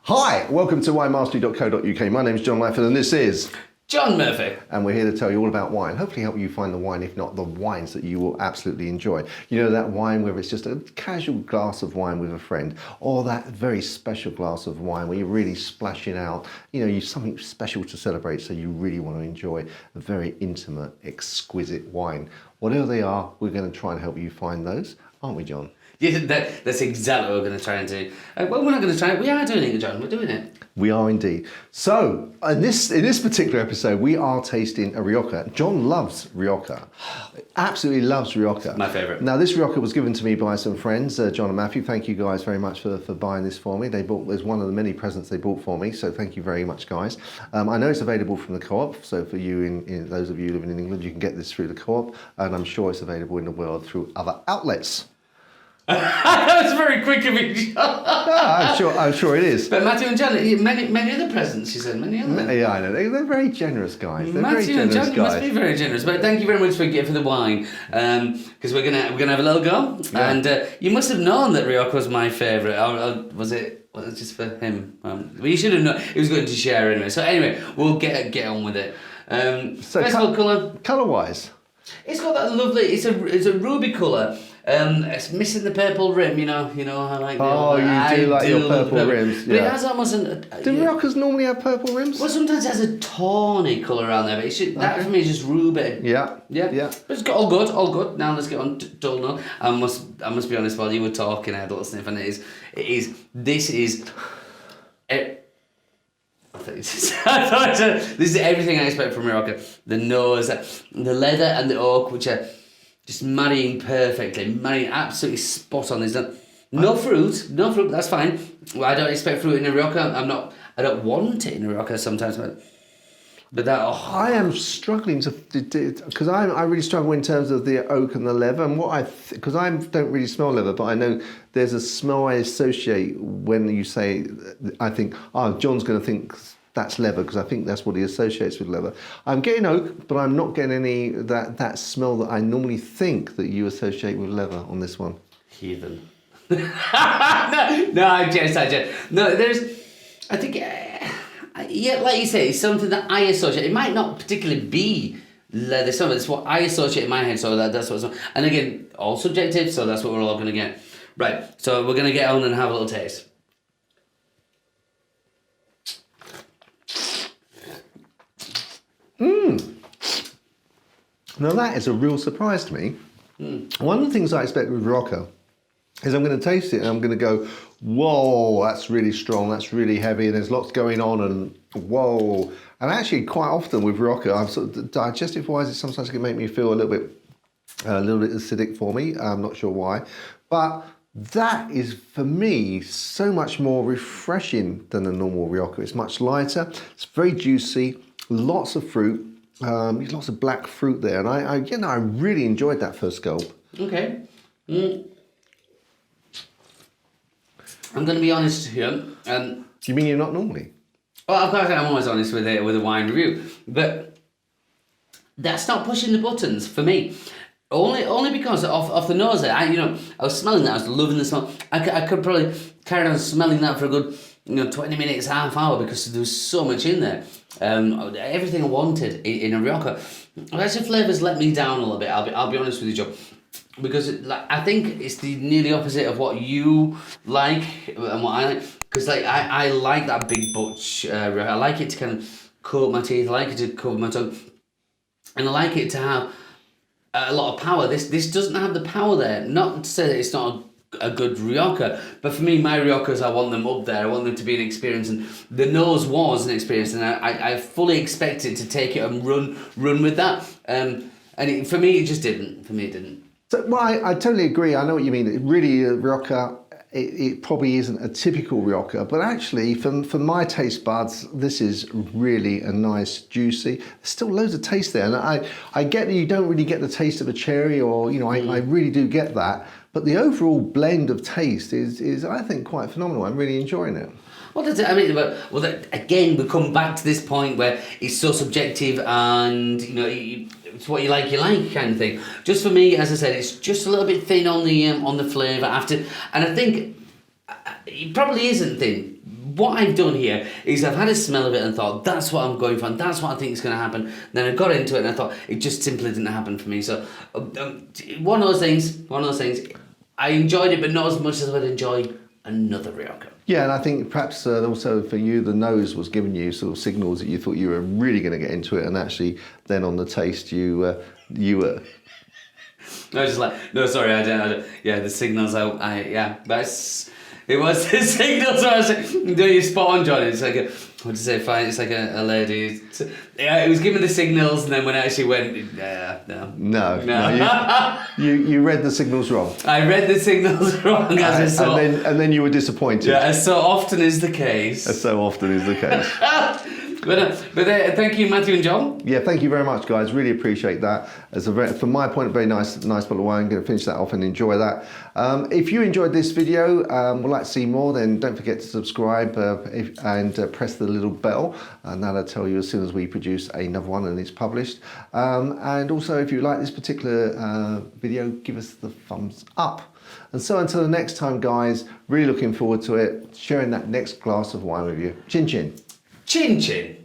Hi, welcome to winemastery.co.uk. My name's John Lyford and this is John Murphy. And we're here to tell you all about wine. Hopefully help you find the wine, if not the wines that you will absolutely enjoy. You know, that wine where it's just a casual glass of wine with a friend, or that very special glass of wine where you're really splashing out, you know, you've something special to celebrate, so you really want to enjoy a very intimate, exquisite wine. Whatever they are, we're going to try and help you find those, aren't we, John? Yeah, that's exactly what we're going to try and do. Well, we're not going to try it. We are doing it, John. We're doing it. We are indeed. So, in this particular episode, we are tasting a Rioja. John loves Rioja. Absolutely loves Rioja. My favourite. Now, this Rioja was given to me by some friends, John and Matthew. Thank you guys very much for buying this for me. It was one of the many presents they bought for me, so thank you very much, guys. I know it's available from the Co-op, so for you, in those of you living in England, you can get this through the Co-op, and I'm sure it's available in the world through other outlets. That was very quick of you. I'm sure it is. But Matthew and John, many other presents, you said, many other. Yeah, I know. They're very generous guys. They're Matthew very generous and John guys. must be very generous. But thank you very much for the wine, because we're gonna have a little go. Yeah. And you must have known that Rioja was my favourite. Or was it just for him? Well, you should have known. He was going to share anyway. So anyway, we'll get on with it. So first of all, colour. Colour-wise, it's got that lovely. It's a ruby colour. It's missing the purple rim, you know. I like. You do like your purple rims. But it has almost an. Do Riojas normally have purple rims? Well, sometimes it has a tawny colour around there, but that for me is just ruby. Yeah. But it's got all good. Now let's get on to Dull. I must be honest. While you were talking, I had a little sniff, and this is everything I expect from Rioja. The nose, the leather, and the oak, which are just marrying perfectly, marrying absolutely spot on. There's no fruit, that's fine. Well, I don't expect fruit in a Rioja. I don't want it in a Rioja sometimes, but that. Oh. I am struggling because I really struggle in terms of the oak and the leather, and because I don't really smell leather, but I know there's a smell I associate when you say. I think, John's going to think that's leather, because I think that's what he associates with leather. I'm getting oak, but I'm not getting any that smell that I normally think that you associate with leather on this one. Heathen. no, I jest. No, I think, yeah, like you say, it's something that I associate. It might not particularly be leather, it's what I associate in my head, so that's what's. And again, all subjective, so that's what we're all going to get. Right, so we're going to get on and have a little taste. Now that is a real surprise to me. One of the things I expect with Rioja is I'm going to taste it and I'm going to go, whoa, that's really strong, that's really heavy, and there's lots going on, and whoa. And actually, quite often with Rioja, I'm sort of digestive-wise, it sometimes can make me feel a little bit acidic for me. I'm not sure why, but that is for me so much more refreshing than a normal Rioja. It's much lighter. It's very juicy, lots of fruit. Lots of black fruit there, and I really enjoyed that first gulp. Okay. I'm going to be honest here. You mean you're not normally? Well, of course I'm always honest with a wine review, but that's not pushing the buttons for me. Only because off the nose there, I was smelling that, I was loving the smell. I could probably carry on smelling that for a good 20 minutes, half hour, because there was so much in there. Everything I wanted in a Rioja. Actually, flavours let me down a little bit. I'll be honest with you, Joe, because I think it's the nearly opposite of what you like and what I like. Because I like that big butch. I like it to kind of coat my teeth. I like it to cover my tongue, and I like it to have a lot of power. This doesn't have the power there. Not to say that it's not a good Rioja, but for me, my Riojas, I want them up there. I want them to be an experience, and the nose was an experience, and I fully expected to take it and run with that. For me, it just didn't. For me, it didn't. So, well, I totally agree. I know what you mean. It really, Rioja, it probably isn't a typical Rioja, but actually, for my taste buds, this is really a nice, juicy. There's still loads of taste there, and I get that you don't really get the taste of a cherry, or I really do get that. But the overall blend of taste is I think, quite phenomenal. I'm really enjoying it. Well, that's it. I mean, again, we come back to this point where it's so subjective, and it's what you like kind of thing. Just for me, as I said, it's just a little bit thin on the flavour after, and I think it probably isn't thin, what I've done here is I've had a smell of it and thought, that's what I'm going for, and that's what I think is going to happen. Then I got into it and I thought, it just simply didn't happen for me. So, one of those things, I enjoyed it, but not as much as I would enjoy another Rioja. Yeah, and I think perhaps also for you, the nose was giving you sort of signals that you thought you were really going to get into it, and actually then on the taste you were. I was just like, no, sorry, I don't. Yeah, the signals, it was the signals. I was like, no, you're spot on, John. It's like what to say? Fine. It's like a lady. Yeah, it was giving the signals, and then when I actually went, No. You read the signals wrong. I read the signals wrong, and then you were disappointed. Yeah, as so often is the case. As so often is the case. But thank you, Matthew and John. Yeah, thank you very much, guys. Really appreciate that. From my point, a very nice bottle of wine. I'm going to finish that off and enjoy that. If you enjoyed this video, would like to see more, then don't forget to subscribe and press the little bell, and that'll tell you as soon as we produce another one and it's published. And also, if you like this particular video, give us the thumbs up. And so until the next time, guys, really looking forward to it, sharing that next glass of wine with you. Chin chin. Chin chin.